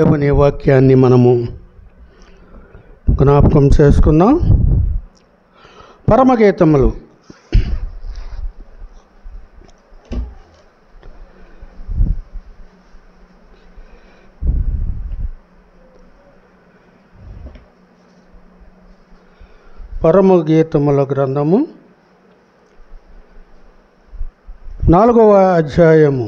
దేవుని వాక్యాన్ని మనము జ్ఞాపకం చేసుకుందాం. పరమగీతములు 'పరమగీతముల గ్రంథము 4వ అధ్యాయము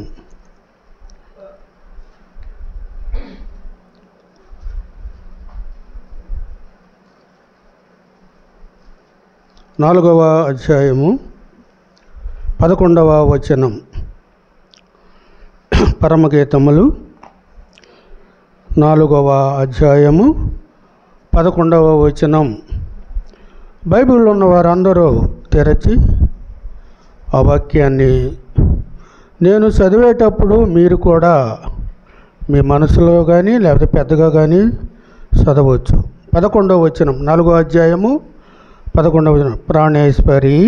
11వ వచనం. పరమగీతములు 4వ అధ్యాయము 11వ వచనం. బైబిల్లో ఉన్న వారందరూ తెరచి ఆ వాక్యాన్ని నేను చదివేటప్పుడు మీరు కూడా మీ మనసులో కానీ లేకపోతే పెద్దగా కానీ చదవచ్చు. 11వ వచనం, 4వ అధ్యాయము 11వ వచనం. ప్రాణేశ్వరి,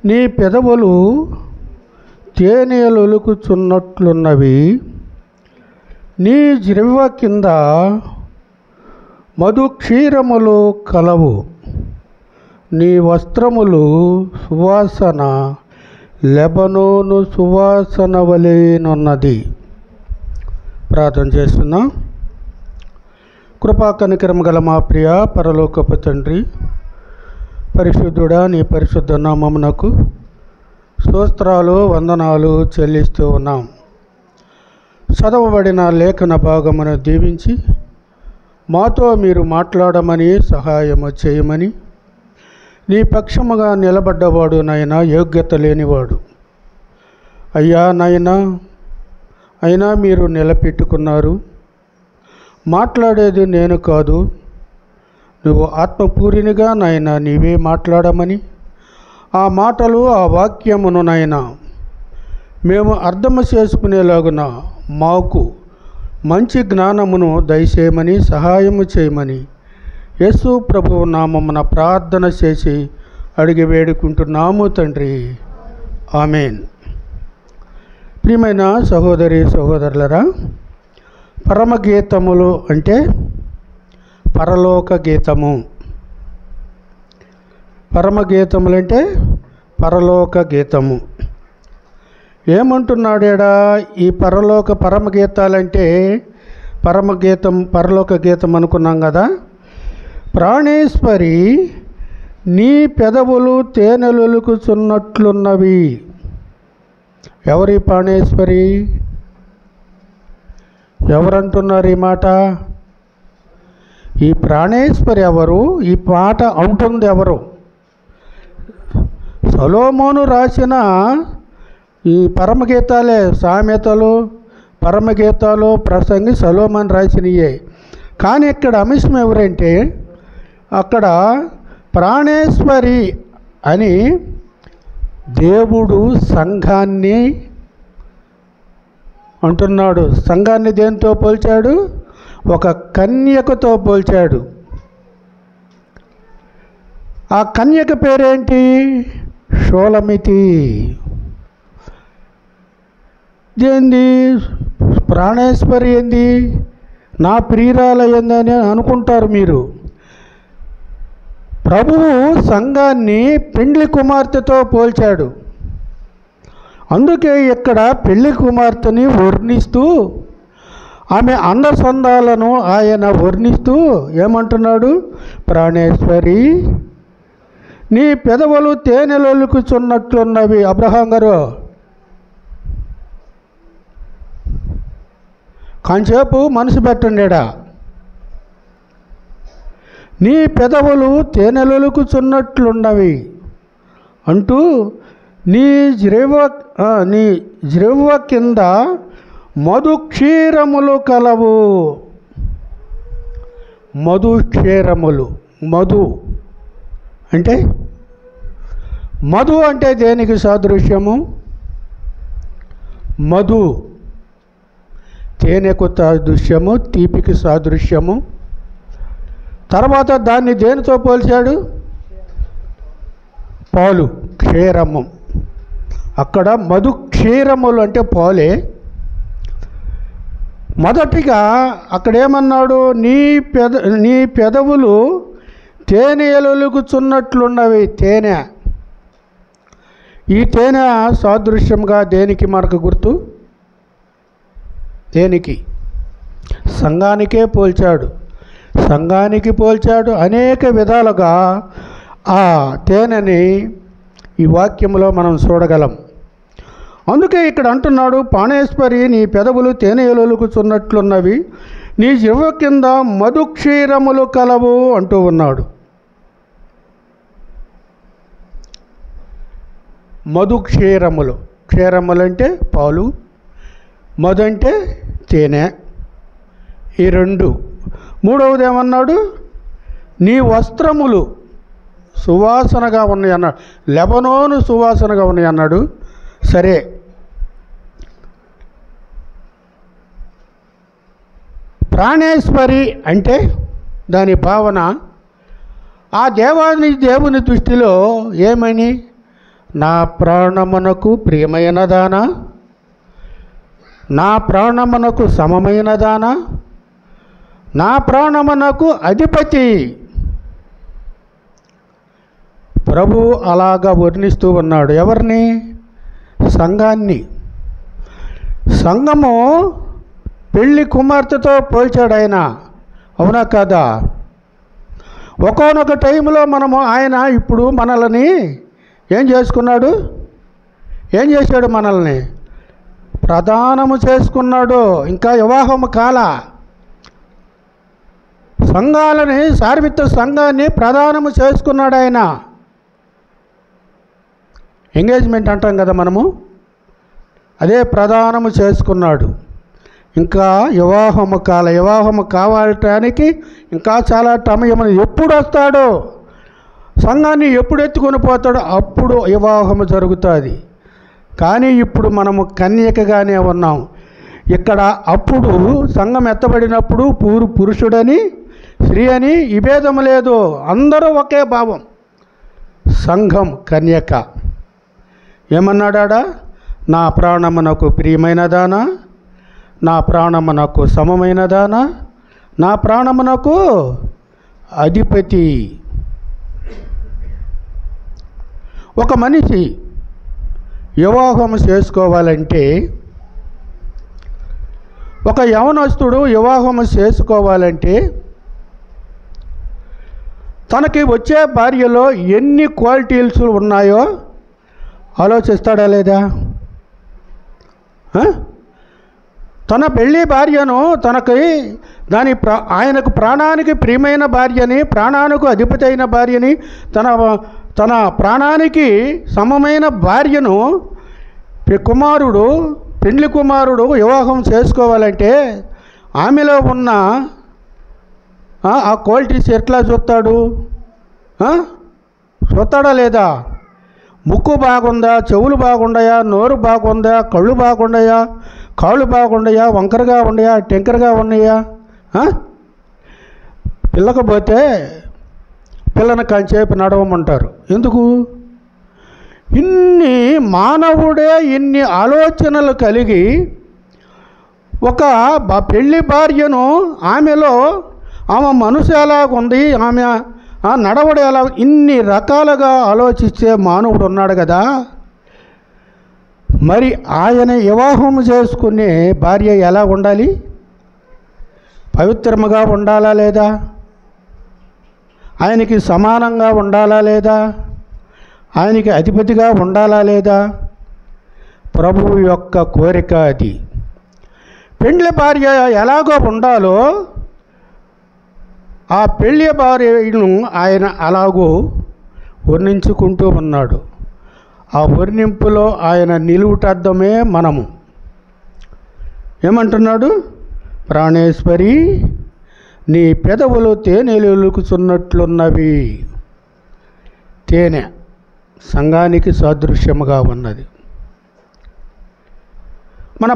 నీ పెదవులు తేనెలొలుకుచున్నట్లున్నవి, నీ జిహ్వ కింద మధుక్షీరములు కలవు, నీ వస్త్రములు సువాసన లెబనోను సువాసన వలెనున్నది. ప్రార్థన చేస్తున్నాం. కృపా కనికరం గల మా ప్రియ పరలోకపు తండ్రి, పరిశుద్ధుడా, నీ పరిశుద్ధ నామమునకు స్తోత్రాలు వందనాలు చెల్లిస్తూ ఉన్నాం. చదవబడిన లేఖన భాగమును దీవించి మాతో మీరు మాట్లాడమని, సహాయము చేయమని, నీ పక్షముగా నిలబడ్డవాడు నాయన, యోగ్యత లేనివాడు అయ్యా నాయన, అయినా మీరు నిలబెట్టుకున్నారు. మాట్లాడేది నేను కాదు, నువ్వు ఆత్మపూరినిగా నాయన నీవే మాట్లాడమని, ఆ మాటలు ఆ వాక్యమును నాయన మేము అర్థం చేసుకునేలాగున మాకు మంచి జ్ఞానమును దయచేయమని, సహాయము చేయమని యేసు ప్రభువు నామమున ప్రార్థన చేసి అడిగి వేడుకుంటున్నాము తండ్రి. ఆమేన్. ప్రియమైన సహోదరి సహోదరులరా, పరమగీతములు అంటే పరలోక గీతము. పరమగీతములు అంటే పరలోక గీతము. ఏమంటున్నాడేడా ఈ పరమగీతాలంటే? పరలోక గీతం అనుకున్నాం కదా. ప్రాణేశ్వరి, నీ పెదవులు తేనెలొలుకుచున్నట్లున్నవి. ఎవరి ప్రాణేశ్వరి? ఎవరంటున్నారు ఈ మాట? ఈ ప్రాణేశ్వరి ఎవరు? ఈ మాట అంటుంది ఎవరు? సొలొమోను రాసిన ఈ పరమగీతాలే. సామెతలు, పరమగీతాలు, ప్రసంగి సొలొమోను రాసినయే. కానీ ఇక్కడ అంశం ఎవరంటే, అక్కడ ప్రాణేశ్వరి అని దేవుడు సంఘాన్ని అంటున్నాడు. సంఘాన్ని దేనితో పోల్చాడు? ఒక కన్యకతో పోల్చాడు. ఆ కన్యక పేరేంటి? షూలమితి. ఏంది ప్రాణేశ్వరి ఏంది? నా ప్రియురాల ఏందని అనుకుంటారు మీరు. ప్రభువు సంఘాన్ని పెండ్లి కుమార్తెతో పోల్చాడు. అందుకే ఇక్కడ పెళ్లి కుమార్తెని వర్ణిస్తూ, ఆమె అందచందాలను ఆయన వర్ణిస్తూ ఏమంటున్నాడు? ప్రాణేశ్వరి, నీ పెదవులు తేనెలొలుకుచున్నట్లున్నవి. అబ్రహాం గారు కాంచేపు మనసు పెట్టండిడా. నీ పెదవులు తేనెలొలుకుచున్నట్లున్నవి అంటూ నీ జిహ్వ కింద మధుక్షీరములు కలవు. మధుక్షీరములు. మధు అంటే దేనికి సాదృశ్యము? మధు తేనెకు సాదృశ్యము, తీపికి సాదృశ్యము. తర్వాత దాన్ని దేనితో పోల్చాడు? పాలు, క్షీరము. అక్కడ మధు క్షీరములు అంటే పాలే, మొదటిగా అక్కడేమన్నాడు? నీ పెదవులు తేనెలొలుకుచున్నట్లున్నవి. తేనె. ఈ తేనె సాదృశ్యంగా దేనికి మనకు గుర్తు? దేనికి? సంఘానికే పోల్చాడు. సంఘానికి పోల్చాడు. అనేక విధాలుగా ఆ తేనెని ఈ వాక్యంలో మనం చూడగలం. అందుకే ఇక్కడ అంటున్నాడు, ప్రాణేశ్వరి నీ పెదవులు తేనెలొలుకుచున్నట్లున్నవి, నీ జివ్వ కింద మధుక్షీరములు కలవు అంటూ ఉన్నాడు. మధుక్షీరములు. క్షీరములు అంటే పాలు, మధు అంటే తేనె. ఈ రెండు. మూడవది ఏమన్నాడు? నీ వస్త్రములు సువాసనగా ఉన్నాయి అన్నాడు. లెబనోను సువాసనగా ఉన్నాయి అన్నాడు. సరే, ప్రాణేశ్వరి అంటే దాని భావన ఆ దేవుని దృష్టిలో ఏమని? నా ప్రాణమునకు ప్రియమైనదానా, నా ప్రాణమునకు సమమైనదానా, నా ప్రాణమునకు అధిపతి. ప్రభు అలాగా వర్ణిస్తూ ఉన్నాడు. ఎవరిని? సంఘాన్ని. సంఘము పెళ్లి కుమార్తెతో పోల్చాడు ఆయన. అవునా కాదా? ఒక్కొక్క టైంలో ఆయన ఇప్పుడు మనల్ని ఏం చేసుకున్నాడు? ఏం చేశాడు? మనల్ని ప్రదానము చేసుకున్నాడు. ఇంకా వివాహము కాల. సంఘాలని, సార్వత్రిక సంఘాన్ని ప్రదానము చేసుకున్నాడు ఆయన. ఎంగేజ్మెంట్ అంటాం కదా మనము, అదే ప్రదానము చేసుకున్నాడు. ఇంకా వివాహము కాల. వివాహము కావటానికి ఇంకా చాలా సమయం. ఎప్పుడు వస్తాడో, సంఘాన్ని ఎప్పుడు ఎత్తుకొని పోతాడో అప్పుడు వివాహము జరుగుతుంది. కానీ ఇప్పుడు మనము కన్యకగానే ఉన్నాం. ఇక్కడ అప్పుడు సంఘం ఎత్తబడినప్పుడు పురుషుడని స్త్రీ అని విభేదం లేదు, అందరూ ఒకే భావం. సంఘం కన్యక. ఏమన్నాడా? నా ప్రాణమునకు ప్రియమైనదానా, నా ప్రాణమునకు సమమైనదానా, నా ప్రాణమునకు అధిపతి. ఒక మనిషి వివాహం చేసుకోవాలంటే, ఒక యవనస్తుడు వివాహం చేసుకోవాలంటే తనకి వచ్చే భార్యలో ఎన్ని క్వాలిటీస్ ఉన్నాయో ఆలోచిస్తాడా లేదా? తన పెళ్ళి భార్యను, ఆయనకు ప్రాణానికి ప్రియమైన భార్యని, ప్రాణానికి అధిపతి అయిన భార్యని, తన ప్రాణానికి సమమైన భార్యను పెండ్లి కుమారుడు వివాహం చేసుకోవాలంటే ఆమెలో ఉన్న ఆ క్వాలిటీస్ ఎట్లా చూస్తాడు? చూస్తాడా లేదా? ముక్కు బాగుందా, చెవులు బాగుండయా, నోరు బాగుందా, కళ్ళు బాగుండయా, కాళ్ళు బాగుండయా, వంకరగా ఉండయా, టెంకరగా ఉన్నాయా? పిల్లకపోతే పిల్లని కాంచేపు నడవమంటారు. ఎందుకు? మానవుడే ఇన్ని ఆలోచనలు కలిగి ఒక పెళ్లి భార్యను, ఆమె మనసు ఎలాగుంది, ఆమె నడవడ ఎలా, ఇన్ని రకాలుగా ఆలోచించే మానవుడు ఉన్నాడు కదా. మరి ఆయన వివాహం చేసుకునే భార్య ఎలా ఉండాలి? పవిత్రముగా ఉండాలా లేదా? ఆయనకి సమానంగా ఉండాలా లేదా? ఆయనకి అధిపతిగా ఉండాలా లేదా? ప్రభువు యొక్క కోరిక అది. పెండ్లి భార్య ఎలాగో ఉండాలో ఆ పెళ్లి భార్యను ఆయన అలాగూ వర్ణించుకుంటూ ఉన్నాడు. ఆ వర్ణింపులో ఆయన నిలువుటద్దమే మనము. ఏమంటున్నాడు? ప్రాణేశ్వరి నీ పెదవులు తేనెలొలుకుచున్నట్లున్నవి. తేనె సంఘానికి సాదృశ్యముగా ఉన్నది. మన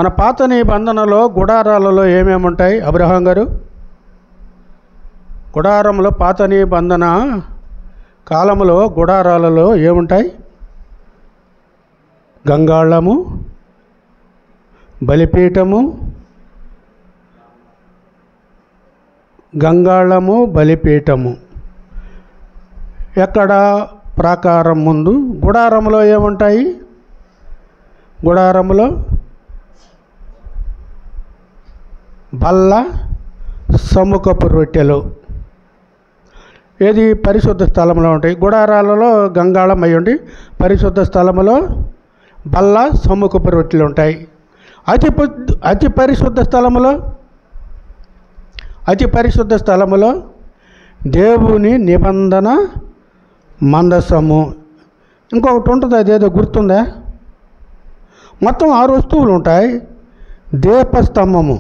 పాత నిబంధనలో గుడారాలలో ఏమేమి ఉంటాయి? అబ్రహాం గారు, గుడారంలో పాత నిబంధన కాలంలో గుడారాలలో ఏముంటాయి? గంగాళము, బలిపీఠము, గంగాళము, బలిపీఠము. ఎక్కడ? ప్రాకారం ముందు. గుడారంలో ఏముంటాయి? గుడారంలో బల్ల, సముఖపు రొట్టెలు. ఏది? పరిశుద్ధ స్థలంలో ఉంటాయి. గుడారాలలో గంగాళం అయి ఉండి పరిశుద్ధ స్థలంలో బల్ల, సముఖపు రొట్టెలు ఉంటాయి. అతి పరిశుద్ధ స్థలములో దేవుని నిబంధన మందసము. ఇంకొకటి ఉంటుంది, అదేదో గుర్తుందా? మొత్తం 6 వస్తువులు ఉంటాయి. దీపస్తంభము,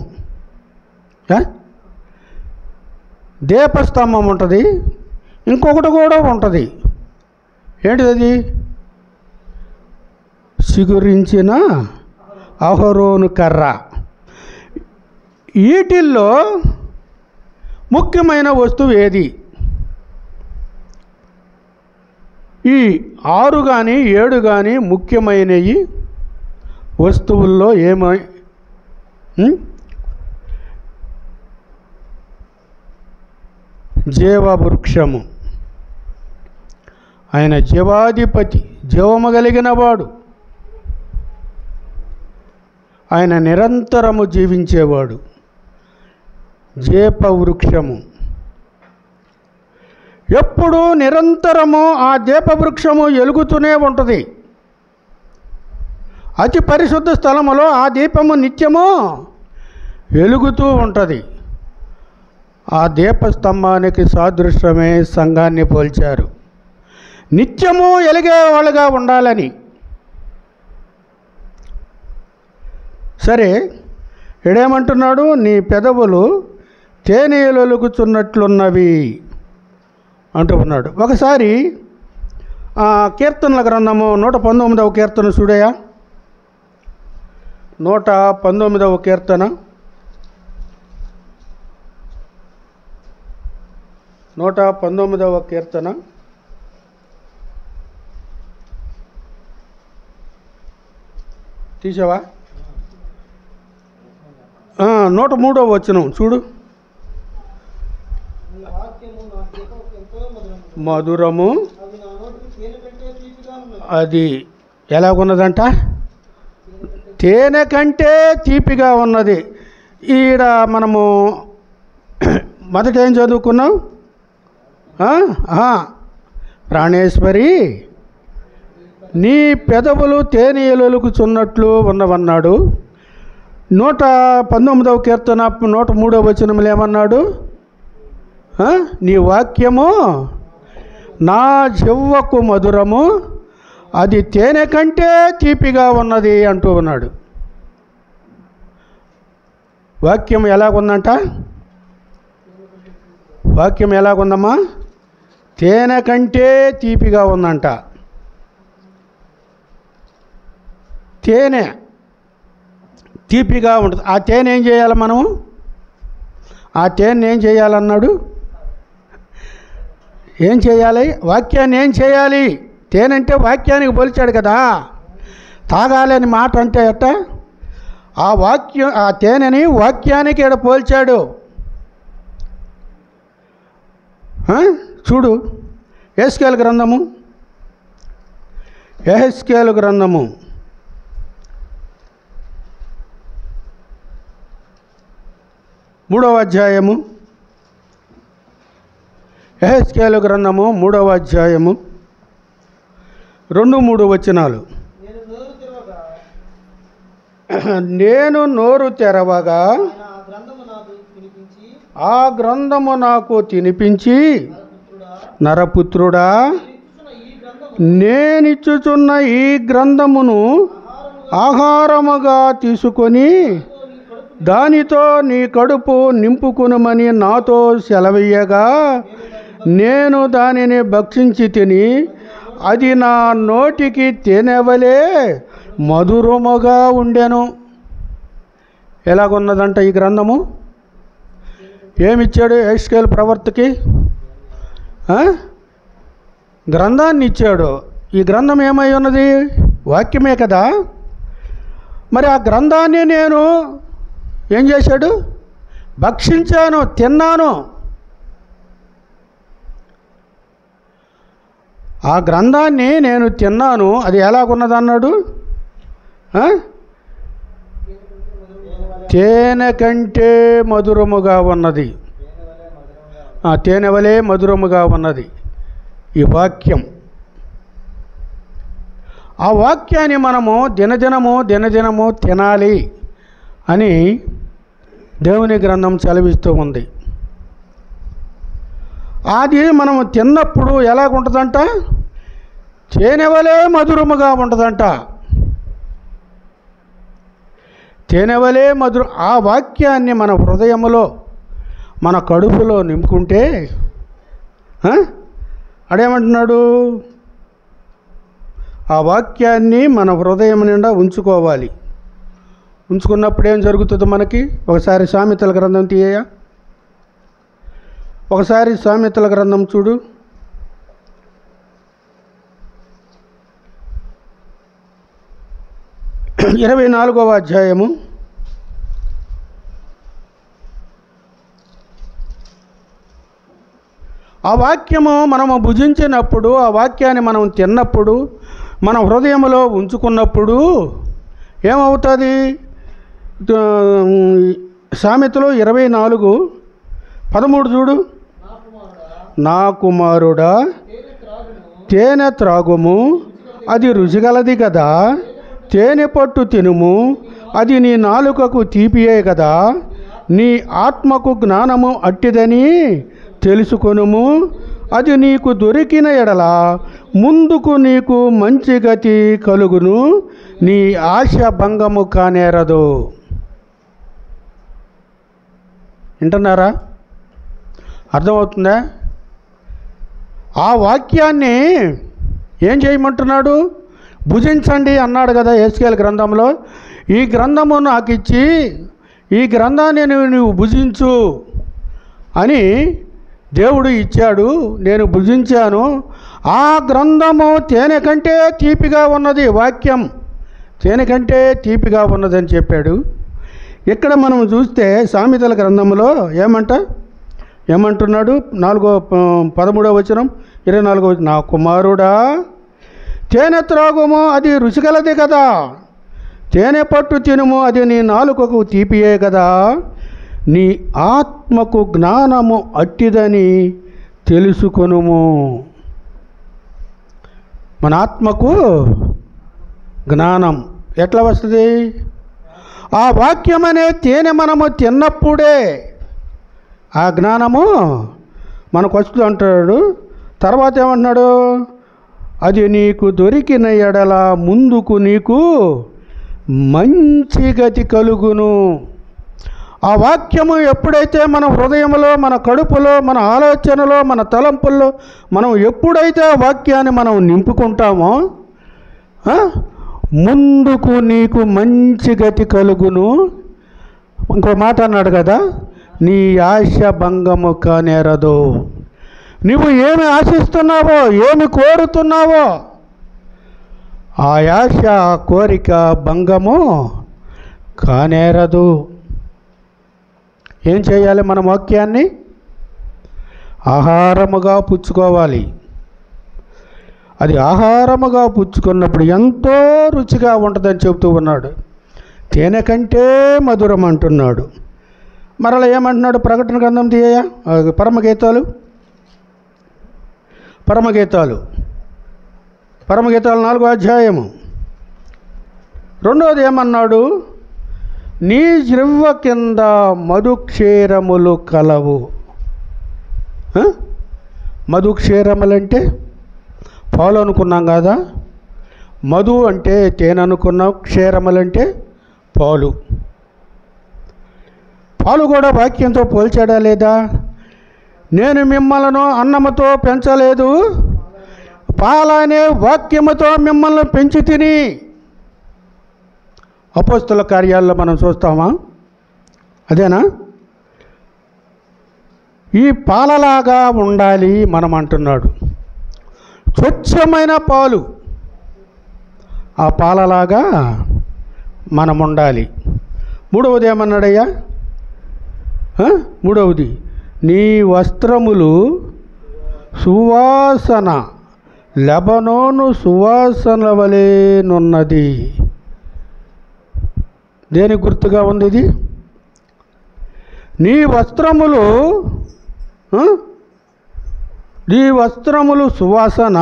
దీపస్తంభం ఉంటుంది. ఇంకొకటి కూడా ఉంటుంది. ఏంటిది అది? చిగురించిన అహరోను కర్ర. వీటిల్లో ముఖ్యమైన వస్తువు ఏది? ఈ 6 కానీ 7 కానీ ముఖ్యమైనవి వస్తువుల్లో ఏమై జీవవృక్షము. ఆయన జీవాధిపతి, జీవము కలిగిన వాడు. ఆయన నిరంతరము జీవించేవాడు. జీపవృక్షము. ఎప్పుడూ నిరంతరము ఆ దీపవృక్షము వెలుగుతూనే ఉంటుంది. అతి పరిశుద్ధ స్థలములో ఆ దీపము నిత్యము వెలుగుతూ ఉంటుంది. ఆ దీపస్తంభానికి సాదృశ్యమే సంఘాన్ని పోల్చారు. నిత్యము వెలిగేవాళ్ళుగా ఉండాలని. సరే, ఇడేమంటున్నాడు? నీ పెదవులు తేనెలొలుగుచున్నట్లున్నవి అంటూ ఉన్నాడు. ఒకసారి కీర్తనల గ్రంథము 119వ కీర్తన చూడయా. 119వ కీర్తన 119వ కీర్తన తీసావా? 103వ వచనం చూడు. మధురము, అది ఎలాగున్నదంట? తేనె కంటే తీపిగా ఉన్నది. ఈడ మనము మొదట ఏం చదువుకున్నాం? ప్రాణేశ్వరి, నీ పెదవులు తేనెలొలుకుచున్నట్లు ఉన్నవన్నాడు. 119వ కీర్తన 103వ వచనంలో ఏమన్నాడు? నీ వాక్యము నా జివ్వకు మధురము, అది తేనె కంటే తీపిగా ఉన్నది అంటూ ఉన్నాడు. వాక్యం ఎలాగుందంట? వాక్యం ఎలాగుందమ్మా? తేనె కంటే తీపిగా ఉందంట. తేనె తీపిగా ఉంటుంది. ఆ తేనె ఏం చేయాలి మనము? ఆ తేనె ఏం చేయాలన్నాడు? ఏం చేయాలి? వాక్యాన్ని ఏం చేయాలి? తేనె అంటే వాక్యానికి పోల్చాడు కదా. తాగాలి అని మాట అంటే అట్ట. ఆ తేనెని వాక్యానికి ఇక్కడ పోల్చాడు. చూడు, యెహెజ్కేలు గ్రంథము 3వ అధ్యాయము. యెహెజ్కేలు గ్రంథము 3వ అధ్యాయము 2-3 వచనాలు. నేను నోరు తెరవగా ఆ గ్రంథము నాకు తినిపించి, నరపుత్రుడా, నేనిచ్చుచున్న ఈ గ్రంథమును ఆహారముగా తీసుకొని దానితో నీ కడుపు నింపుకునుమని నాతో సెలవీయగా, నేను దానిని భక్షించి తిని అది నా నోటికి తేనెవలే మధురముగా ఉండెను. ఎలాగున్నదంట ఈ గ్రంథము? ఏమిచ్చాడు యెహెజ్కేలు ప్రవర్తకి? గ్రంథాన్ని ఇచ్చాడు. ఈ గ్రంథం ఏమై ఉన్నది? వాక్యమే కదా. మరి ఆ గ్రంథాన్ని నేను ఏం చేశాడు? భక్షించాను, తిన్నాను. ఆ గ్రంథాన్ని నేను తిన్నాను. అది ఎలాగున్నదన్నాడు? తేనె కంటే మధురముగా ఉన్నది. తేనె వలె మధురముగా ఉన్నది ఈ వాక్యం. ఆ వాక్యాన్ని మనము దినదినము తినాలి అని దేవుని గ్రంథం సెలవిస్తూ ఉంది. అది మనము తిన్నప్పుడు ఎలాగుంటుందంట? తేనె వలె మధురముగా ఉంటుందంట. తేనె వలె ఆ వాక్యాన్ని మన హృదయములో, మన కడుపులో నింపుకుంటే అడేమంటున్నాడు? ఆ వాక్యాన్ని మన హృదయం నిండా ఉంచుకోవాలి. ఉంచుకున్నప్పుడు ఏం జరుగుతుందో మనకి? ఒకసారి సామెతల గ్రంథం తీయ, ఒకసారి సామెతల గ్రంథం చూడు. 24వ అధ్యాయము. ఆ వాక్యము మనము భుజించినప్పుడు, ఆ వాక్యాన్ని మనం తిన్నప్పుడు, మన హృదయంలో ఉంచుకున్నప్పుడు ఏమవుతుంది? సామెతలు 24:13 చూడు. నా కుమారుడా, తేనె త్రాగుము, అది రుచిగలది కదా. తేనె పట్టు తినుము, అది నీ నాలుకకు తీపియే కదా. నీ ఆత్మకు జ్ఞానము అట్టిదని తెలుసుకొనుము. అది నీకు దొరికిన ఎడల ముందుకు నీకు మంచి గతి కలుగును. నీ ఆశ భంగము కానేరదు. వింటున్నారా? అర్థమవుతుందా? ఆ వాక్యాన్ని ఏం చేయమంటున్నాడు? భుజించండి అన్నాడు కదా యెహెజ్కేలు గ్రంథంలో. ఈ గ్రంథము నాకు ఇచ్చి, ఈ గ్రంథాన్ని నువ్వు భుజించు అని దేవుడు ఇచ్చాడు. నేను భుజించాను. ఆ గ్రంథము తేనె కంటే తీపిగా ఉన్నది. వాక్యం తేనె కంటే తీపిగా ఉన్నదని చెప్పాడు. ఇక్కడ మనం చూస్తే సామెతల గ్రంథంలో ఏమంటున్నాడు? 13వ వచనం, 24వ వచనం. నా కుమారుడా, తేనె త్రాగుము, అది రుచిగలది కదా. తేనె పట్టు తినుము, అది నీ నాలుకకు తీపియే కదా. నీ ఆత్మకు జ్ఞానము అట్టిదని తెలుసుకొనుము. మన ఆత్మకు జ్ఞానం ఎట్లా వస్తుంది? ఆ వాక్యం అనే తేనె మనము తిన్నప్పుడే ఆ జ్ఞానము మనకు వస్తుంది అంటాడు. తర్వాత ఏమంటున్నాడు? అది నీకు దొరికిన ఎడల ముందుకు నీకు మంచి గతి కలుగును. ఆ వాక్యము ఎప్పుడైతే మన హృదయంలో, మన కడుపులో, మన ఆలోచనలో, మన తలంపుల్లో మనం ఎప్పుడైతే ఆ వాక్యాన్ని మనం నింపుకుంటామో ముందుకు నీకు మంచి గతి కలుగును. ఇంకో మాట అన్నాడు కదా, నీ ఆశ భంగము కానేరదు. నువ్వు ఏమి ఆశిస్తున్నావో, ఏమి కోరుతున్నావో ఆ ఆశ, కోరిక భంగము కానేరదు. ఏం చేయాలి? మన వాక్యాన్ని ఆహారముగా పుచ్చుకోవాలి. అది ఆహారముగా పుచ్చుకున్నప్పుడు ఎంతో రుచిగా ఉంటుందని చెబుతూ ఉన్నాడు. తేనె కంటే మధురం అంటున్నాడు. మరలా ఏమంటున్నాడు? ప్రకటన గ్రంథం తీయ, పరమగీతాలు 4వ అధ్యాయము. 2వది ఏమన్నాడు? నీ జిహ్వ కింద మధుక్షీరములు కలవు. మధుక్షీరములంటే పాలు అనుకున్నాం కదా. మధు అంటే తేనె అనుకున్నాం, క్షీరములంటే పాలు. పాలు కూడా వాక్యంతో పోల్చాడా లేదా? నేను మిమ్మల్ని అన్నముతో పెంచలేదు, పాలనే వాక్యముతో మిమ్మల్ని పెంచి తిని. అపోస్తల కార్యాల్లో మనం చూస్తామా? అదేనా? ఈ పాలలాగా ఉండాలి మనం అంటున్నాడు. స్వచ్ఛమైన పాలు, ఆ పాలలాగా మనం ఉండాలి. మూడవది ఏమన్నాడయ్యా? మూడవది, నీ వస్త్రములు సువాసన, లెబనోను సువాసన వలెనున్నది. దేని గుర్తుగా ఉంది ఇది? నీ వస్త్రములు సువాసన,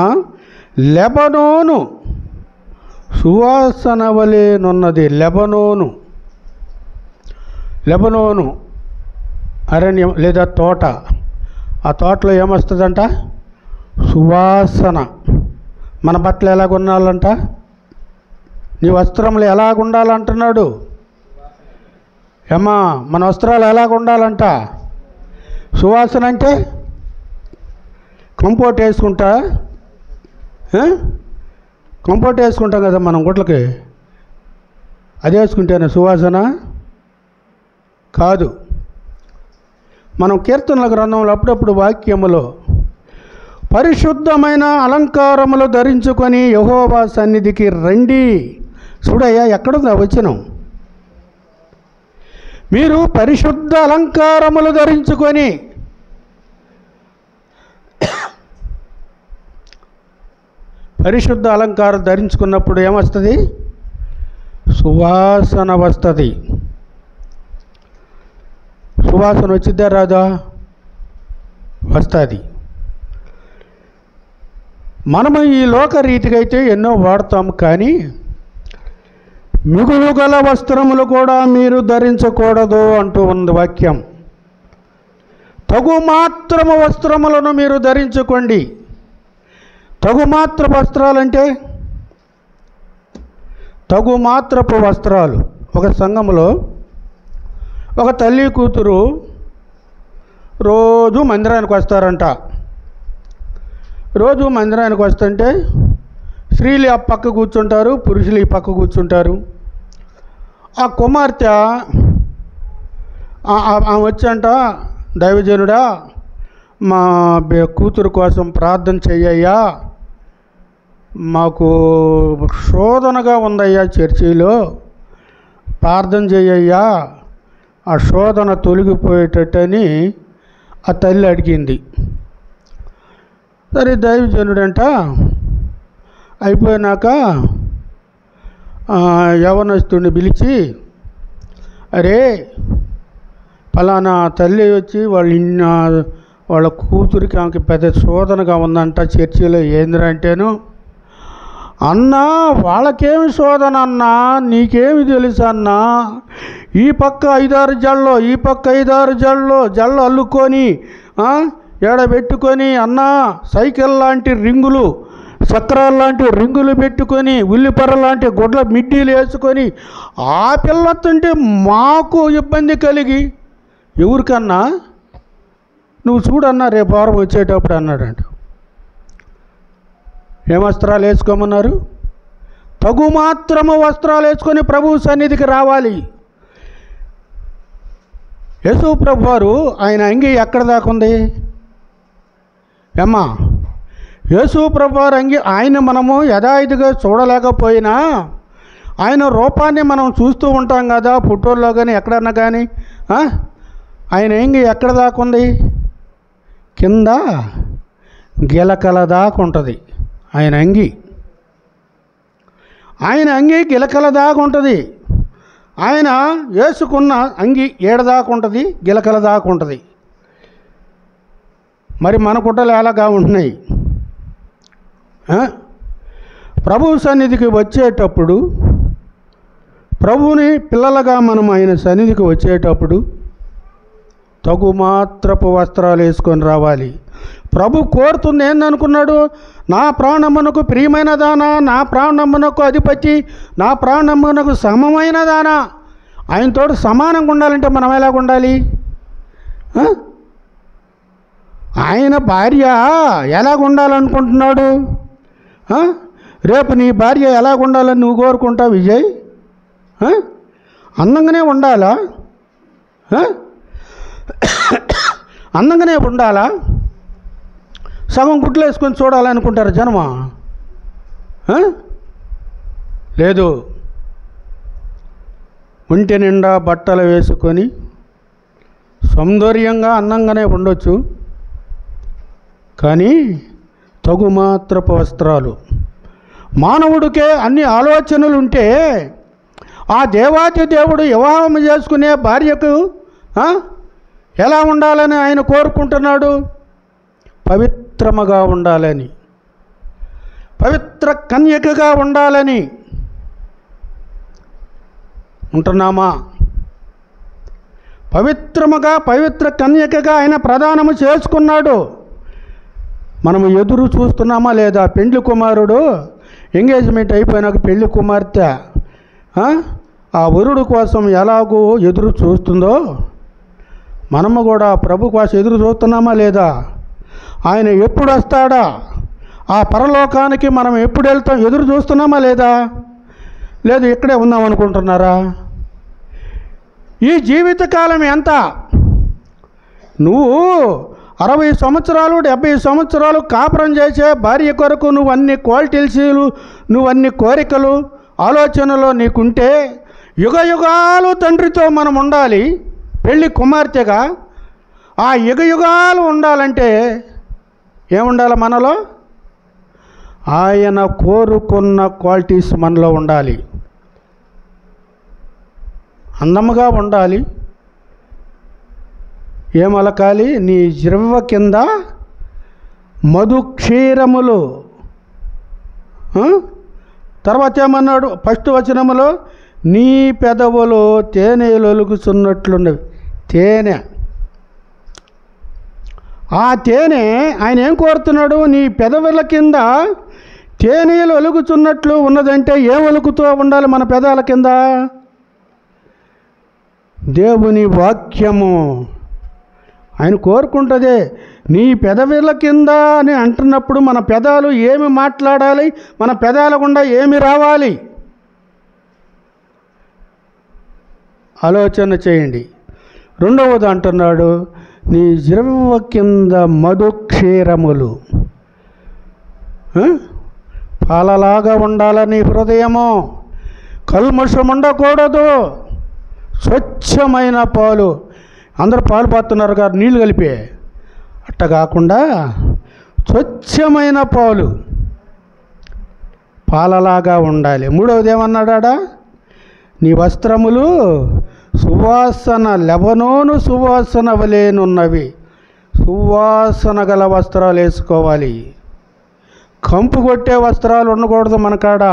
లెబనోను సువాసన వలెనున్నది. లెబనోను అరణ్యం లేదా తోట. ఆ తోటలో ఏమొస్తుందంట? సువాసన. మన బట్టలు ఎలాగ ఉండాలంట? నీ వస్త్రములు ఎలాగ ఉండాలంటున్నాడు? ఏమా, మన వస్త్రాలు ఎలాగ ఉండాలంట? సువాసన అంటే కంపోర్ట్ వేసుకుంటాం కదా మనం గుట్లకి. అది వేసుకుంటేనే సువాసన కాదు. మనం కీర్తనల గ్రంథంలో అప్పుడప్పుడు వాక్యములో పరిశుద్ధమైన అలంకారములు ధరించుకొని యెహోవా సన్నిధికి రండి. చూడయ్యా, ఎక్కడుందా వచనం? మీరు పరిశుద్ధ అలంకారములు ధరించుకొని, పరిశుద్ధ అలంకారం ధరించుకున్నప్పుడు ఏమొస్తుంది? సువాసన వస్తుంది. సువాసన వచ్చిద్దా రాదా? వస్తుంది. మనము ఈ లోక రీతిగా అయితే ఎన్నో వాడతాము, కానీ మిగులు గల వస్త్రములు కూడా మీరు ధరించకూడదు అంటూ ఉంది వాక్యం. తగు మాత్రము వస్త్రములను మీరు ధరించుకోండి. తగు మాత్రపు వస్త్రాలంటే తగు మాత్రపు వస్త్రాలు. ఒక సంఘములో ఒక తల్లి కూతురు రోజు మందిరానికి వస్తారంట. రోజు మందిరానికి వస్తుంటే స్త్రీలు ఆ పక్క కూర్చుంటారు, పురుషులు ఈ పక్క కూర్చుంటారు. ఆ కుమార్తె వచ్చంట, దైవజనుడా మా కూతురు కోసం ప్రార్థన చెయ్యయ్యా, మాకు శోధనగా ఉందయ్యా, చర్చిలో ప్రార్థన చెయ్యయ్యా, ఆ శోధన తొలగిపోయేటట్టని ఆ తల్లి అడిగింది. సరే, దైవజనుడంట అయిపోయినాక యవనస్తుడిని పిలిచి, అరే ఫలానా తల్లి వచ్చి వాళ్ళ కూతురికి ఆమెకి పెద్ద శోధనగా ఉందంట చర్చిలో. ఏందిరా అంటేను, అన్నా వాళ్ళకేమి శోధన అన్నా, నీకేమి తెలుసు అన్నా, ఈ పక్క 5-6 జళ్ళు, ఈ పక్క 5-6 జళ్ళు అల్లుకొని ఏడబెట్టుకొని, అన్నా సైకిల్ లాంటి రింగులు, చక్రాలు లాంటి రింగులు పెట్టుకొని, ఉల్లిపర్ర లాంటి గుడ్ల మిడ్డీలు వేసుకొని ఆ పిల్లతుంటే మాకు ఇబ్బంది కలిగి, ఎవరికన్నా నువ్వు చూడన్నా రేపు వారం వచ్చేటప్పుడు అన్నాడంట. ఏం వస్త్రాలు వేసుకోమన్నారు? తగు మాత్రము వస్త్రాలు వేసుకొని ప్రభువు సన్నిధికి రావాలి. యేసు ప్రభు వారు ఆయన అంగి ఎక్కడ దాకా ఉంది? ఏమ్మా, యేసు ప్రభు వారు అంగి ఆయన మనము యథావిధిగా చూడలేకపోయినా ఆయన రూపాన్ని మనం చూస్తూ ఉంటాం కదా, ఫోటోల్లో కానీ ఎక్కడన్నా కానీ. ఆయన అంగి ఎక్కడ దాకా ఉంది? కింద గిలకల దాకా ఉంటుంది ఆయన అంగి. ఆయన అంగి గిలకల దాకా ఉంటుంది. ఆయన వేసుకున్న అంగి ఏడదాకా ఉంటుంది, గిలకల దాకా ఉంటుంది. మరి మన గుడ్డలు ఎలాగా ఉంటున్నాయి? ప్రభు సన్నిధికి వచ్చేటప్పుడు, ప్రభువుని పిల్లలుగా మనం ఆయన సన్నిధికి వచ్చేటప్పుడు తగు మాత్రపు వస్త్రాలు వేసుకొని రావాలి. ప్రభు కోరుతుంది ఏందనుకున్నాడు? నా ప్రాణమునకు ప్రియమైన దానా, నా ప్రాణమునకు అధిపతి, నా ప్రాణమునకు సమమైన దానా. ఆయనతో సమానంగా ఉండాలంటే మనం ఎలాగ ఉండాలి? ఆయన భార్య ఎలాగ ఉండాలనుకుంటున్నాడు? రేపు నీ భార్య ఎలాగ ఉండాలని నువ్వు కోరుకుంటావు విజయ్? అందంగానే ఉండాలా? అందంగానే ఉండాలా? సగం గుడ్లు వేసుకొని చూడాలనుకుంటారు జనమా? లేదు. ఒంటి నిండా బట్టలు వేసుకొని సౌందర్యంగా అందంగానే ఉండొచ్చు, కానీ తగుమాత్రపు వస్త్రాలు. మానవుడికే అన్ని ఆలోచనలు ఉంటే ఆ దేవాతి దేవుడు వివాహం చేసుకునే భార్యకు ఎలా ఉండాలని ఆయన కోరుకుంటున్నాడు? పవిత్రముగా ఉండాలని, పవిత్ర కన్యకగా ఉండాలని. ఉంటున్నామా? పవిత్రముగా పవిత్ర కన్యకగా ఆయన ప్రదానము చేసుకున్నాడు. మనము ఎదురు చూస్తున్నామా లేదా? పెండ్లి కుమారుడు ఎంగేజ్మెంట్ అయిపోయినాక పెళ్లి కుమార్తె ఆ వరుడు కోసం ఎలాగో ఎదురు చూస్తుందో మనము కూడా ప్రభు కోసం ఎదురు చూస్తున్నామా లేదా? ఆయన ఎప్పుడు వస్తాడా? ఆ పరలోకానికి మనం ఎప్పుడు వెళ్తాం? ఎదురు చూస్తున్నామా లేదా? లేదు, ఇక్కడే ఉన్నాం అనుకుంటున్నారా? ఈ జీవితకాలం ఎంత? నువ్వు 60 సంవత్సరాలు 70 సంవత్సరాలు కాపురం చేసే భార్య కొరకు నువ్వు అన్ని క్వాలిటీలు, నువ్వు అన్ని కోరికలు, ఆలోచనలు నీకుంటే యుగ యుగాలు తండ్రితో మనం ఉండాలి పెళ్ళి కుమార్తెగా. ఆ యుగ యుగాలు ఉండాలంటే ఏముండాలి మనలో? ఆయన కోరుకున్న క్వాలిటీస్ మనలో ఉండాలి. అందముగా ఉండాలి. ఏమలకాలి? నీ జివ్వ కింద మధు క్షీరములు. తర్వాత ఏమన్నాడు? ఫస్ట్ వచనములో నీ పెదవులు తేనెలొలుగుచున్నట్లున్నవి. తేనె. ఆ తేనె ఆయన ఏం కోరుతున్నాడు? నీ పెదవుల కింద తేనెలు ఒలుగుచున్నట్లు ఉన్నదంటే ఏం ఒలుగుతూ ఉండాలి మన పెదాల కింద? దేవుని వాక్యము. ఆయన కోరుకుంటుంది. నీ పెదవుల కింద అని అంటున్నప్పుడు మన పెదాలు ఏమి మాట్లాడాలి? మన పెదాల గుండా ఏమి రావాలి? ఆలోచన చేయండి. రెండవది అంటున్నాడు, నీ జివ్వ కింద మధుక్షీరములు. పాలలాగా ఉండాలని హృదయము. కల్మషం ఉండకూడదు. స్వచ్ఛమైన పాలు. అందరూ పాలు పారుతున్నారు కదా నీళ్ళు కలిపే, అట్ట కాకుండా స్వచ్ఛమైన పాలు, పాలలాగా ఉండాలి. మూడవది ఏమన్నాడా? నీ వస్త్రములు సువాసన, లెబనోను సువాసన వలేనున్నవి. సువాసన గల వస్త్రాలు వేసుకోవాలి. కంపు కొట్టే వస్త్రాలు ఉండకూడదు మన కాడ.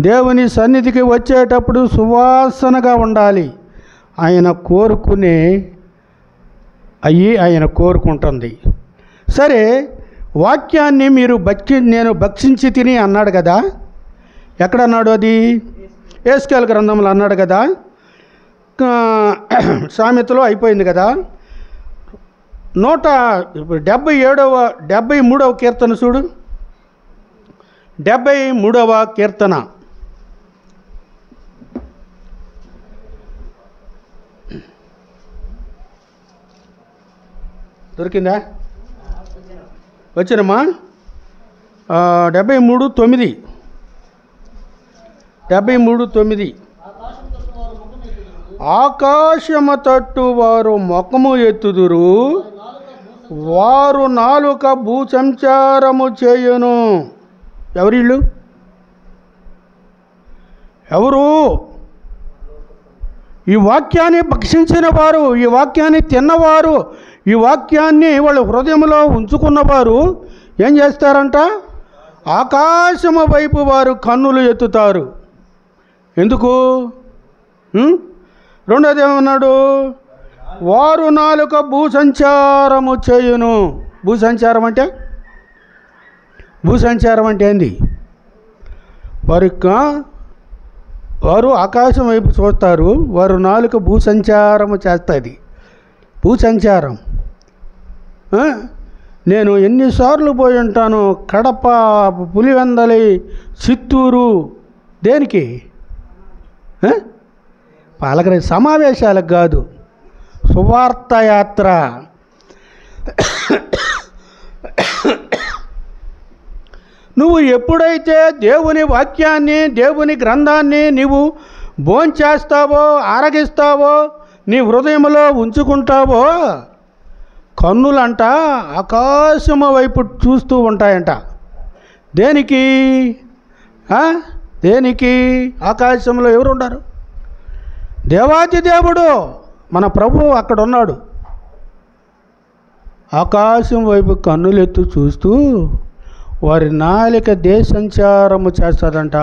దేవుని సన్నిధికి వచ్చేటప్పుడు సువాసనగా ఉండాలి. ఆయన కోరుకునే ఆయన కోరుకుంటుంది. సరే, వాక్యాన్ని మీరు నేను భక్షించి తిని అన్నాడు కదా. ఎక్కడన్నాడు అది? యేస్కేలు గ్రంథంలో అన్నాడు కదా. సామెతలో అయిపోయింది కదా. 73వ కీర్తన చూడు. 73వ కీర్తన. దొరికిందా? వచ్చినమ్మా. 73:9. 73:9. ఆకాశము తట్టు వారు ముఖము ఎత్తుదురు, వారు నాలుక భూసంచారము చేయును. ఎవరిళ్ళు? ఎవరు? ఈ వాక్యాన్ని భక్షించిన వారు, ఈ వాక్యాన్ని తిన్నవారు, ఈ వాక్యాన్ని వాళ్ళ హృదయంలో ఉంచుకున్నవారు ఏం చేస్తారంట? ఆకాశము వైపు వారు కన్నులు ఎత్తుతారు. ఎందుకు? రెండోది ఏమన్నాడు? వారు నాలుక భూసంచారము చేయును. భూసంచారం అంటే ఏంది? వారు ఆకాశం వైపు చూస్తారు, వారు నాలుక భూసంచారము చేస్తుంది. భూసంచారం. నేను ఎన్నిసార్లు పోయి ఉంటాను కడప, పులివెందలి, చిత్తూరు. దేనికి? పాలకరి సమావేశాలకు కాదు, సువార్త యాత్ర. నువ్వు ఎప్పుడైతే దేవుని వాక్యాన్ని, దేవుని గ్రంథాన్ని నీవు భోంచేస్తావో, ఆరగిస్తావో, నీ హృదయంలో ఉంచుకుంటావో, కన్నులంట ఆకాశము వైపు చూస్తూ ఉంటాయంట. దేనికి? దేనికి? ఆకాశంలో ఎవరున్నారు? దేవాది దేవుడు మన ప్రభువు అక్కడ ఉన్నాడు. ఆకాశం వైపు కన్నులెత్తు చూస్తూ వారి నాలిక దేశంచారము చేస్తుందంట.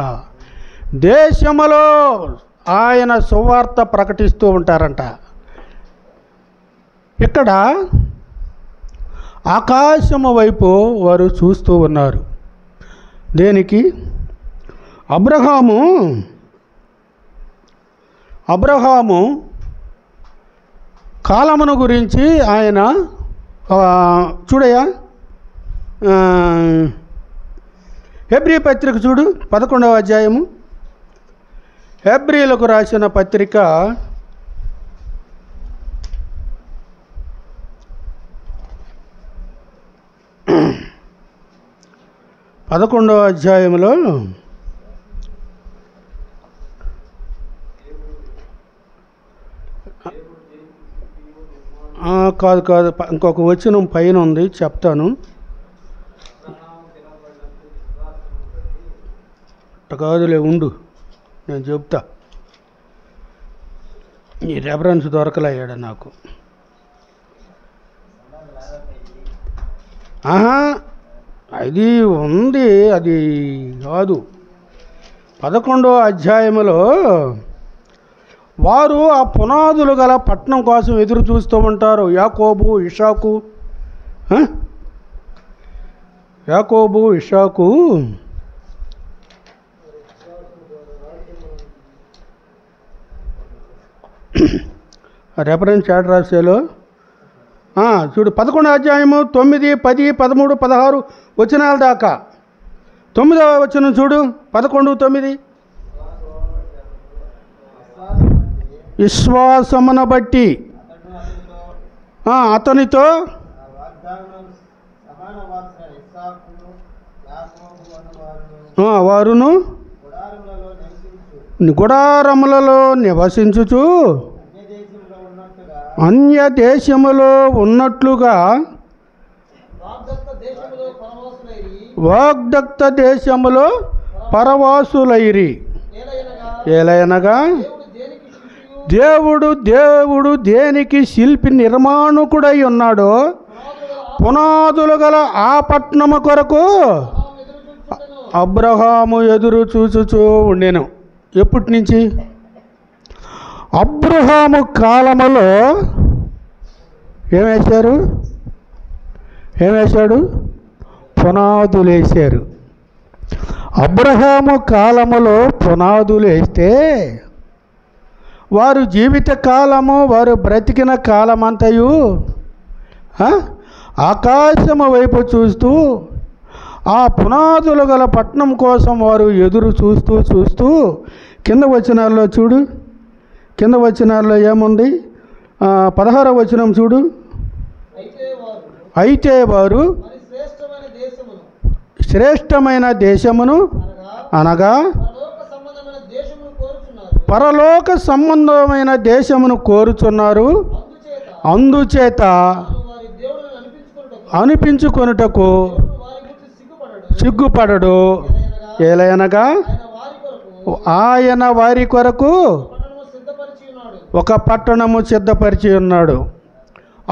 దేశములో ఆయన సువార్త ప్రకటిస్తూ ఉంటారంట. ఇక్కడ ఆకాశము వైపు వారు చూస్తూ ఉన్నారు. దేనికి? అబ్రహాము కాలమును గురించి ఆయన చూడయ్యా, హెబ్రీ పత్రిక చూడు, 11వ అధ్యాయము. హెబ్రీలకు రాసిన పత్రిక 11వ అధ్యాయంలో కాదు ఇంకొక వచనం పైన ఉంది, చెప్తాను. కాదులే, ఉండు, నేను చెప్తా. ఈ రెఫరెన్స్ దొరకలయ్యాడు నాకు. అది ఉంది, అది కాదు. 11వ అధ్యాయంలో వారు ఆ పునాదులు గల పట్టణం కోసం ఎదురు చూస్తూ ఉంటారు. యాకోబు ఇషాకు రెఫరెన్స్ చాట్ రాసేలో చూడు, 11వ అధ్యాయము 9, 10, 13, 16 వచనాల దాకా. 9వ వచనం చూడు, 11:9. విశ్వాసమును బట్టి అతనితో వారును గుడారములలో నివసించుచు అన్య దేశములో ఉన్నట్లుగా వాగ్దత్త దేశములో పరవాసులైరి. ఏలయనగా దేవుడు దేనికి శిల్పి నిర్మాణకుడై ఉన్నాడో పునాదులు గల ఆ పట్టణము కొరకు అబ్రహాము ఎదురు చూచుచూ ఉండెను. ఎప్పటి నుంచి? అబ్రహాము కాలములో ఏమేశాడు? పునాదులు వేశారు. అబ్రహాము కాలములో పునాదులు వేస్తే వారు జీవిత కాలము, వారు బ్రతికిన కాలమంతయు ఆకాశము వైపు చూస్తూ ఆ పునాదులు గల పట్టణం కోసం వారు ఎదురు చూస్తూ కింద వచనాల్లో చూడు, కింద వచనాల్లో ఏముంది? 16వ వచనం చూడు. అయితే వారు శ్రేష్టమైన దేశమును అనగా పరలోక సంబంధమైన దేశమును కోరుచున్నారు. అందుచేత అనిపించుకొనుటకు సిగ్గుపడడు. ఏలయనగా ఆయన వారి కొరకు ఒక పట్టణము సిద్ధపరిచి ఉన్నాడు.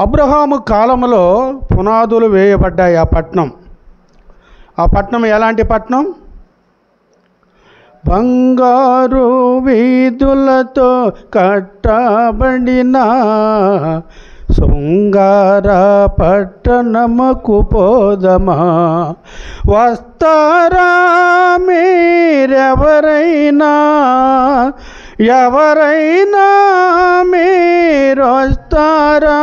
అబ్రహాము కాలంలో పునాదులు వేయబడ్డాయి. ఆ పట్టణం ఎలాంటి పట్టణం? బంగారు వీధులతో కట్టబడిన శృంగార పట్టణముకు పోదమా. వస్తారా మీరెవరైనా మీరొస్తారా?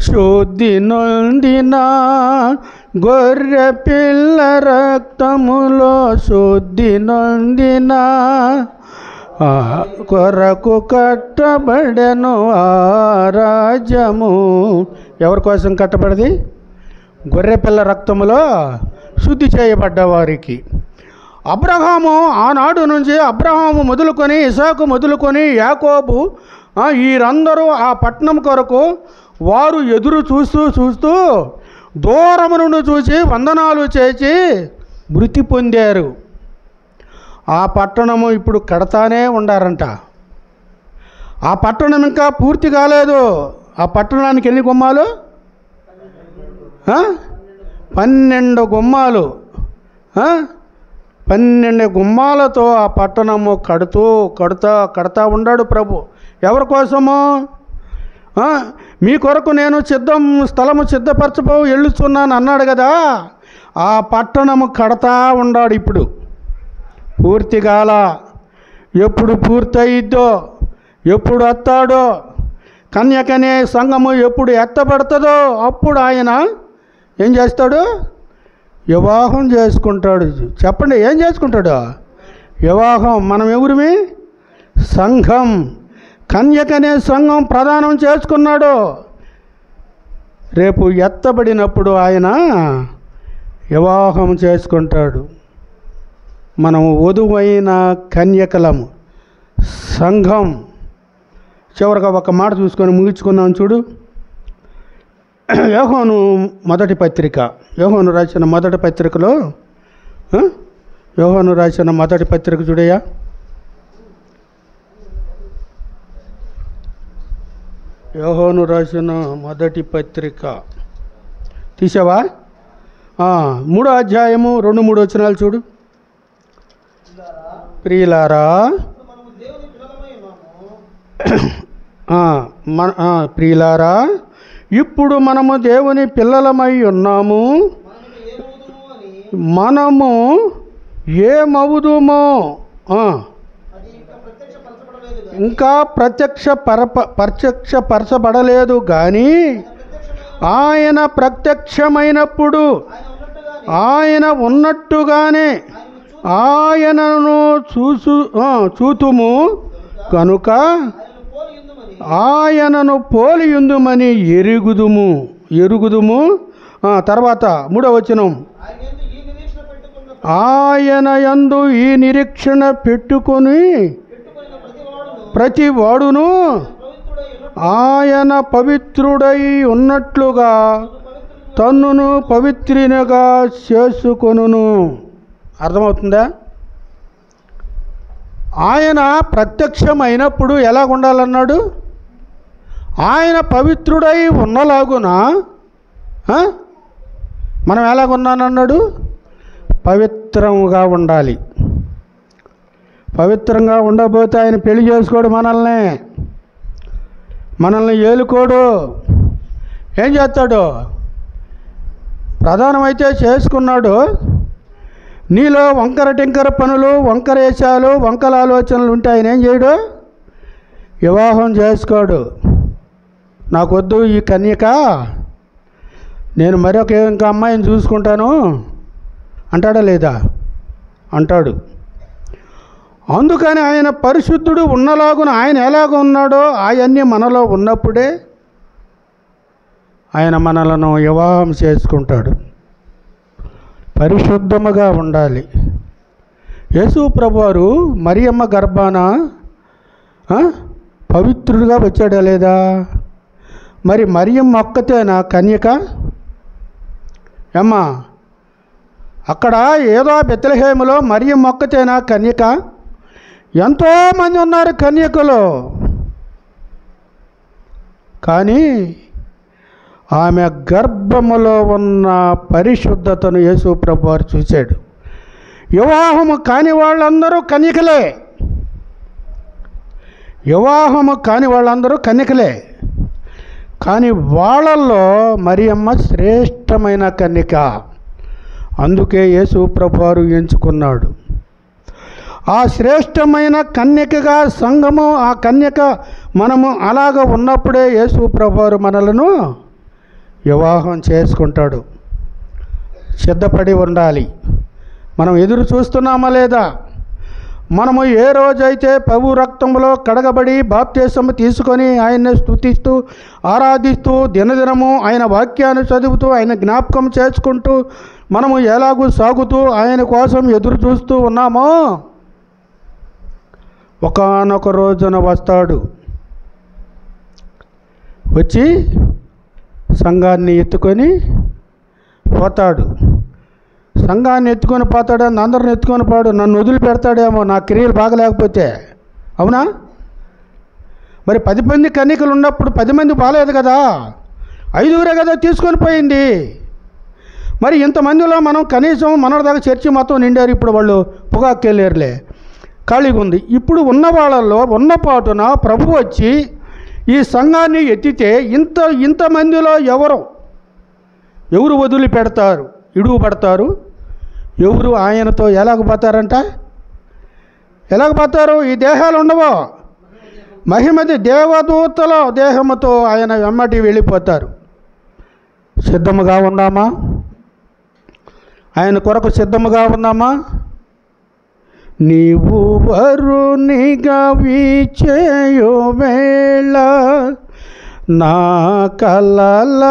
శుద్ధి నొందిన గొర్రె పిల్ల రక్తములో శుద్ధి నొందిన కొరకు కట్టబడెను ఆ రాజ్యము. ఎవరి కోసం కట్టబడింది? గొర్రెపిల్ల రక్తములో శుద్ధి చేయబడ్డవారికి. అబ్రహాము ఆనాడు నుంచి అబ్రహాము మొదలుకొని ఇసాకు మొదలుకొని యాకోబు వీరందరూ ఆ పట్టణం కొరకు వారు ఎదురు చూస్తూ దూరము నుండి చూసి వందనాలు చేసి మృతి పొందారు. ఆ పట్టణము ఇప్పుడు కడతానే ఉండారంట. ఆ పట్టణం ఇంకా పూర్తి కాలేదు. ఆ పట్టణానికి ఎన్ని గుమ్మాలు? 12 గుమ్మాలు. 12 గుమ్మాలతో ఆ పట్టణము కడతా ఉన్నాడు ప్రభు. ఎవరి కోసము? మీ కొరకు నేను స్థలము సిద్ధపరచబో వెళ్ళుచున్నాను అన్నాడు కదా. ఆ పట్టణము కడతా ఉన్నాడు. ఇప్పుడు పూర్తిగాల. ఎప్పుడు పూర్తయిద్దో, ఎప్పుడు వస్తాడో, కన్యకనే సంఘము ఎప్పుడు ఎత్తబడుతుందో అప్పుడు ఆయన ఏం చేస్తాడు? వివాహం చేసుకుంటాడు. చెప్పండి, ఏం చేసుకుంటాడు? వివాహం. మనం ఎవరిమి? సంఘం. కన్యకనే సంఘం ప్రదానం చేసుకున్నాడు. రేపు ఎత్తబడినప్పుడు ఆయన వివాహం చేసుకుంటాడు. మనం వధువైన కన్యకలము, సంఘం. చివరిగా ఒక మాట చూసుకొని ముగించుకున్నాం చూడు. యోహాను మొదటి పత్రిక, యోహాను రాసిన మొదటి పత్రికలో, యోహాను రాసిన మొదటి పత్రిక చూడయ్యా. యోహాను రాసిన మొదటి పత్రిక తీసావా? 3వ అధ్యాయము 2-3 వచనాలు చూడు. ప్రియులారా, ప్రియులారా, ఇప్పుడు మనము దేవుని పిల్లలమై ఉన్నాము. మనము ఏమవుదుమో ఇంకా ప్రత్యక్షపరచబడలేదు కానీ ఆయన ప్రత్యక్షమైనప్పుడు ఆయన ఉన్నట్టుగానే ఆయనను చూతుము కనుక ఆయనను పోలియుందుమని ఎరుగుదుము. తర్వాత 3వ వచనం, ఆయన యందు ఈ నిరీక్షణ పెట్టుకొని ప్రతి వాడును ఆయన పవిత్రుడై ఉన్నట్లుగా తన్నును పవిత్రునిగా చేసుకొనును. అర్థమవుతుందా? ఆయన ప్రత్యక్షమైనప్పుడు ఎలా ఉండాలన్నాడు? ఆయన పవిత్రుడై ఉన్నలాగున మనం ఎలాగున్నానన్నాడు? పవిత్రంగా ఉండాలి. పవిత్రంగా ఉండబోతే ఆయన పెళ్లి చేసుకోడు, మనల్ని ఏలుకోడు. ఏం చేస్తాడు? ప్రధానమైతే చేసుకున్నాడు. నీలో వంకర టింకర పనులు, వంకర వేషాలు, వంకల ఆలోచనలు ఉంటే ఆయన ఏం చేయడు? వివాహం చేసుకోడు. నాకొద్దు ఈ కన్యక, నేను మరొక ఇంకా అమ్మాయిని చూసుకుంటాను అంటాడా లేదా? అంటాడు. అందుకని ఆయన పరిశుద్ధుడు ఉన్నలాగున ఆయన ఎలాగ ఉన్నాడో అవన్నీ మనలో ఉన్నప్పుడే ఆయన మనలను వివాహం చేసుకుంటాడు. పరిశుద్ధముగా ఉండాలి. యేసు ప్రభువారు మరియమ్మ గర్భాన పవిత్రుడిగా వచ్చాడా లేదా? మరి మరియమ్మ ఒక్కతేనా కన్యక? అమ్మా, అక్కడ ఏదో బెత్లెహేములో మరియమ్మ ఒక్కతేనా కన్యక? ఎంతోమంది ఉన్నారు కన్యకలు. కానీ ఆమె గర్భములో ఉన్న పరిశుద్ధతను యేసు ప్రభువారు చూశాడు. వివాహము కాని వాళ్ళందరూ కన్యకలే. వివాహము కాని వాళ్ళందరూ కన్యకలే. కానీ వాళ్ళల్లో మరియమ్మ శ్రేష్టమైన కన్యక. అందుకే యేసు ప్రభువారు ఎంచుకున్నాడు. ఆ శ్రేష్టమైన కన్యకగా సంఘము, ఆ కన్యక మనము అలాగ ఉన్నప్పుడే యేసు ప్రభువారు మనలను వివాహం చేసుకుంటాడు. సిద్ధపడి ఉండాలి. మనం ఎదురు చూస్తున్నామా లేదా? మనము ఏ రోజైతే ప్రభు రక్తంలో కడగబడి బాప్తిస్మం తీసుకొని ఆయన్ని స్తుతిస్తూ ఆరాధిస్తూ దినదినము ఆయన వాక్యాన్ని చదువుతూ ఆయన జ్ఞాపకం చేసుకుంటూ మనము ఎలాగూ సాగుతూ ఆయన కోసం ఎదురు చూస్తూ ఉన్నామో ఒకానొక రోజున వస్తాడు, వచ్చి సంఘాన్ని ఎత్తుకొని పోతాడు. సంఘాన్ని ఎత్తుకొని పోతాడని అందరిని ఎత్తుకొని పోడు, నన్ను వదిలిపెడతాడేమో నా క్రియలు బాగలేకపోతే. అవునా? మరి 10 మంది కన్యకలు ఉన్నప్పుడు 10 మంది బాలేదు కదా, 5గురే కదా తీసుకొని పోయింది. మరి ఇంతమందిలో మనం కనీసం మనదాకా చర్చి మొత్తం నిండారు, ఇప్పుడు వాళ్ళు పొగాకెళ్ళారులే, ఖాళీగా ఉంది. ఇప్పుడు ఉన్న వాళ్ళల్లో ఉన్నపాటున ప్రభు వచ్చి ఈ సంఘాన్ని ఎత్తితే ఇంతమందిలో ఎవరు వదిలిపెడతారు, ఇడుగు పడతారు? ఎవరు ఆయనతో ఎలాగపోతారంట? ఎలాగపోతారు? ఈ దేహాలు ఉండవో, మహిమది దేవదూతల దేహముతో ఆయన వెమ్మటి వెళ్ళిపోతారు. సిద్ధముగా ఉన్నామా? ఆయన కొరకు సిద్ధముగా ఉన్నామా? నీవు వరునిగా వీచేయు వేళ నా కలల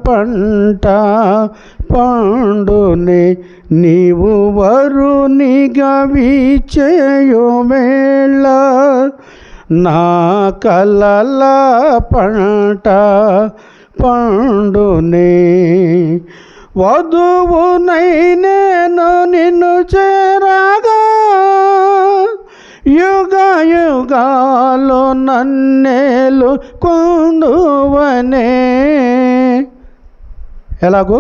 పంట పండునే, నీవు వరునిగా వీచేయు వేళ నా కలల పంట పండునే. వధువునై నేను నిన్ను చేరగా యుగ యుగాలు నన్నేలు కొందువనే. ఎలాగూ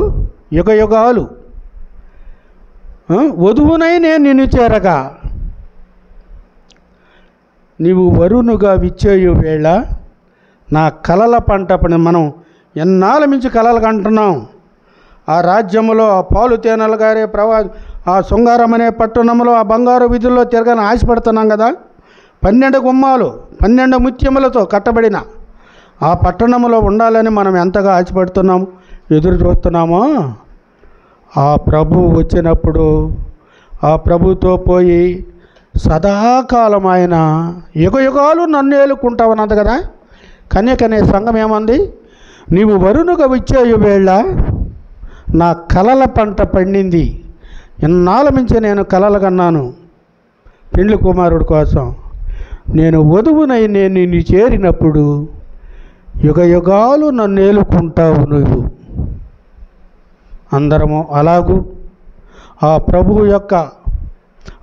యుగ యుగాలు వధువునై నేను నిన్ను చేరగా నీవు వరునుగా విచ్చేయు వేళ నా కలల పంట పని. మనం ఎన్నాళ్ళ మించి కలలు కంటున్నాం. ఆ రాజ్యములో ఆ పాలు తేనెలు గారే ఆ శృంగారం అనే పట్టణంలో ఆ బంగారు వీధుల్లో తిరగని ఆశపడుతున్నాం కదా. 12 గుమ్మాలు 12 ముత్యములతో కట్టబడిన ఆ పట్టణంలో ఉండాలని మనం ఎంతగా ఆశపడుతున్నాము, ఎదురు చూస్తున్నామో. ఆ ప్రభు వచ్చినప్పుడు ఆ ప్రభుతో పోయి సదాకాలం ఆయన యుగ యుగాలు నన్ను ఏలుకుంటావన్నది కదా. కన్యకనే సంఘం ఏమంది? నీవు వరునుగా విచ్చేయు వేళ నా కలల పంట పండింది. ఇన్నాళ్ళ మించి నేను కలలు కన్నాను పెండ్లి కుమారుడు కోసం. నేను వధువునై నేను నిన్ను చేరినప్పుడు యుగ యుగాలు నన్ను ఏలుకుంటావు నువ్వు. అందరము అలాగూ ఆ ప్రభువు యొక్క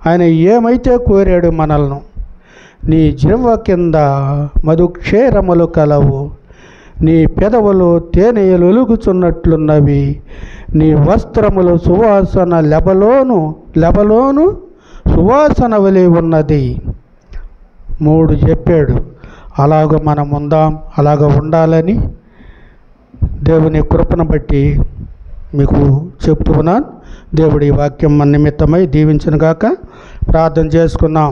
ఆయన ఏమైతే కోరాడు మనల్ని, నీ జీవ కింద మధుక్షేరములు కలవు, నీ పెదవులు తేనెలు ఒలుగుచున్నట్లున్నవి, నీ వస్త్రములు సువాసన లెబలోను సువాసన వలె ఉన్నది. 3 చెప్పాడు. అలాగ మనం ఉందాం, అలాగ ఉండాలని దేవుని కృపను బట్టి మీకు చెప్తున్నాను. దేవుడి వాక్యం మన నిమిత్తమై దీవించును గాక. ప్రార్థన చేసుకుందాం.